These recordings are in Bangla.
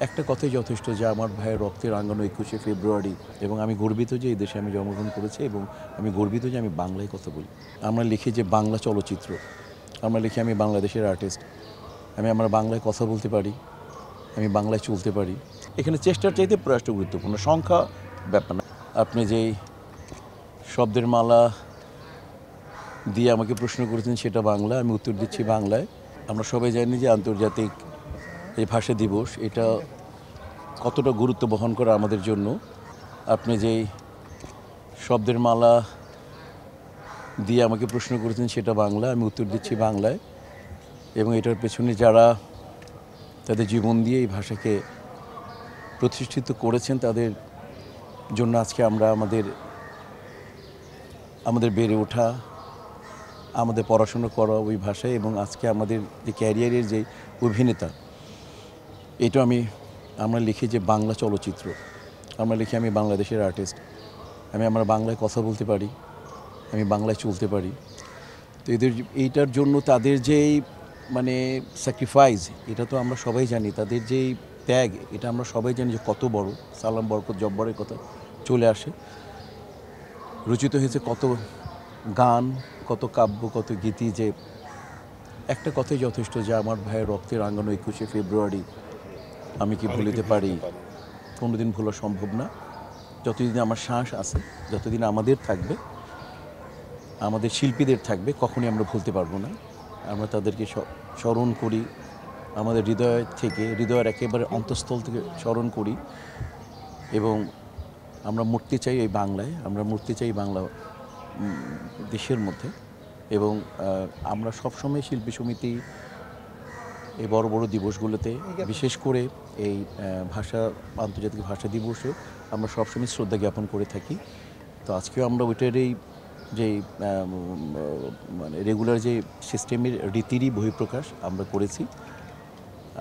একটা কথাই যথেষ্ট যে আমার ভাইয়ের রক্তে রাঙানো 21শে ফেব্রুয়ারি এবং আমি গর্বিত যে এই দেশে আমি জন্মগ্রহণ করেছি এবং আমি গর্বিত যে আমি বাংলায় কথা বলি। আমরা লিখি যে বাংলা চলচ্চিত্র, আমরা লিখি আমি বাংলাদেশের আর্টিস্ট, আমি আমার বাংলায় কথা বলতে পারি, আমি বাংলায় চলতে পারি। এখানে চেষ্টার চাইতে প্রয়াসটা গুরুত্বপূর্ণ, সংখ্যা ব্যাপার না। আপনি যেই শব্দের মালা দিয়ে আমাকে প্রশ্ন করেছেন সেটা বাংলা, আমি উত্তর দিচ্ছি বাংলায়। আমরা সবাই জানি যে আন্তর্জাতিক এই ভাষা দিবস এটা কতটা গুরুত্ব বহন করে আমাদের জন্য। আপনি যেই শব্দের মালা দিয়ে আমাকে প্রশ্ন করেছেন সেটা বাংলা, আমি উত্তর দিচ্ছি বাংলায়। এবং এটার পেছনে যারা তাদের জীবন দিয়ে এই ভাষাকে প্রতিষ্ঠিত করেছেন তাদের জন্য আজকে আমরা আমাদের বেড়ে ওঠা, আমাদের পড়াশোনা করা ওই ভাষায় এবং আজকে আমাদের যে ক্যারিয়ারের যে অভিনেতা, এটা আমরা লিখি যে বাংলা চলচ্চিত্র, আমরা লিখি আমি বাংলাদেশের আর্টিস্ট, আমি আমার বাংলায় কথা বলতে পারি, আমি বাংলায় চলতে পারি। তো এইটার জন্য তাদের যেই স্যাক্রিফাইস, এটা তো আমরা সবাই জানি, তাদের যেই ত্যাগ এটা আমরা সবাই জানি যে কত বড়। সালাম বরকত জব্বরের কথা চলে আসে, রচিত হয়েছে কত গান, কত কাব্য, কত গীতি, যে একটা কথাই যথেষ্ট যে আমার ভাইয়ের রক্তে রাঙানো 21শে ফেব্রুয়ারি আমি কি ভুলিতে পারি, কোনোদিন ভোলা সম্ভব না। যতদিন আমার শ্বাস আছে, যতদিন আমাদের থাকবে, আমাদের শিল্পীদের থাকবে, কখনই আমরা ভুলতে পারবো না। আমরা তাদেরকে স্মরণ করি, আমাদের হৃদয়ের একেবারে অন্তঃস্থল থেকে স্মরণ করি এবং আমরা মূর্তি চাই এই বাংলায়, আমরা মূর্তি চাই বাংলা দেশের মধ্যে। এবং আমরা সবসময় শিল্পী সমিতি এই বড় বড় দিবসগুলোতে, বিশেষ করে এই আন্তর্জাতিক ভাষা দিবসে আমরা সবসময় শ্রদ্ধা জ্ঞাপন করে থাকি। তো আজকেও আমরা ওইটারই যেই রেগুলার যে সিস্টেমের রীতিরই বহিঃপ্রকাশ আমরা করেছি।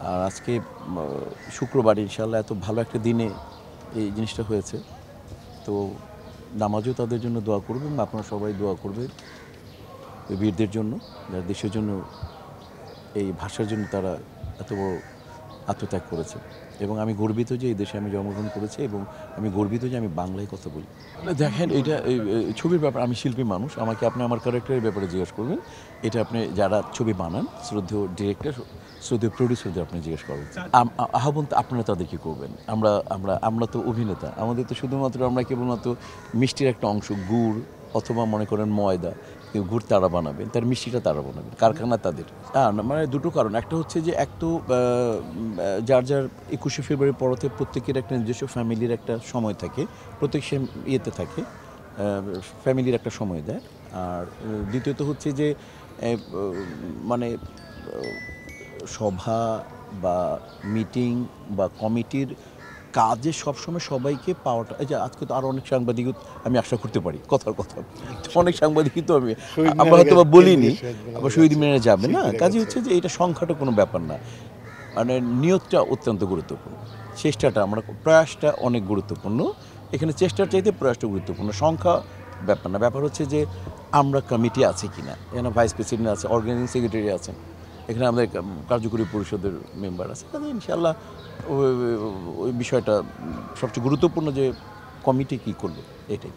আর আজকে শুক্রবার, ইনশাআল্লাহ এত ভালো একটা দিনে এই জিনিসটা হয়েছে। তো নামাজও তাদের জন্য দোয়া করবেন, আপনারা সবাই দোয়া করবেন ওই বীরদের জন্য, যারা দেশের জন্য, এই ভাষার জন্য তারা এত বড় আত্মত্যাগ করেছে। এবং আমি গর্বিত যে এই দেশে আমি জন্মগ্রহণ করেছি এবং আমি গর্বিত যে আমি বাংলায় কথা বলি। দেখেন, এটা ছবির ব্যাপার, আমি শিল্পী মানুষ, আমাকে আপনি আমার ক্যারেক্টারের ব্যাপারে জিজ্ঞেস করবেন। এটা আপনি যারা ছবি বানান, শ্রদ্ধেয় ডিরেক্টর, শ্রদ্ধেয় প্রডিউসারদের আপনি জিজ্ঞেস করবেন। আহ্বান তো আপনারা তাদেরকে করবেন। আমরা তো অভিনেতা, আমাদের তো শুধুমাত্র আমরা কেবলমাত্র মিষ্টির একটা অংশ, গুড় অথবা মনে করেন ময়দা, গুড় তারা বানাবেন, তার মিষ্টিটা তারা বানাবেন, কারখানা তাদের। দুটো কারণ, একটা হচ্ছে যে যার 21শে ফেব্রুয়ারি পরতে প্রত্যেকের একটা নিজস্ব ফ্যামিলির একটা সময় থাকে, প্রত্যেক সে ইয়েতে থাকে, ফ্যামিলির একটা সময় দেয়। আর দ্বিতীয়ত হচ্ছে যে সভা বা মিটিং বা কমিটির কাজে সবসময় সবাইকে পাওয়াটা, এই যে আজকে তো আরও অনেক সাংবাদিক আমি আশা করতে পারি, কথার কথা অনেক সাংবাদিকই তো আমরা হয়তো বা বলিনি, আবার শহীদ মিনারে যাবে না। কাজে হচ্ছে যে এটা সংখ্যাটা কোনো ব্যাপার না, নিয়তটা অত্যন্ত গুরুত্বপূর্ণ, চেষ্টাটা, প্রয়াসটা অনেক গুরুত্বপূর্ণ। এখানে চেষ্টার চাইতে প্রয়াসটা গুরুত্বপূর্ণ, সংখ্যা ব্যাপার না। ব্যাপার হচ্ছে যে আমরা কমিটি আছে কিনা, এখানে ভাইস প্রেসিডেন্ট আছে, অর্গানাইজিং সেক্রেটারি আছেন, এখানে আমাদের কার্যকরী পরিষদের মেম্বার আছে। তাহলে ইনশাআল্লাহ ওই বিষয়টা সবচেয়ে গুরুত্বপূর্ণ যে কমিটি কী করবে, এটাই।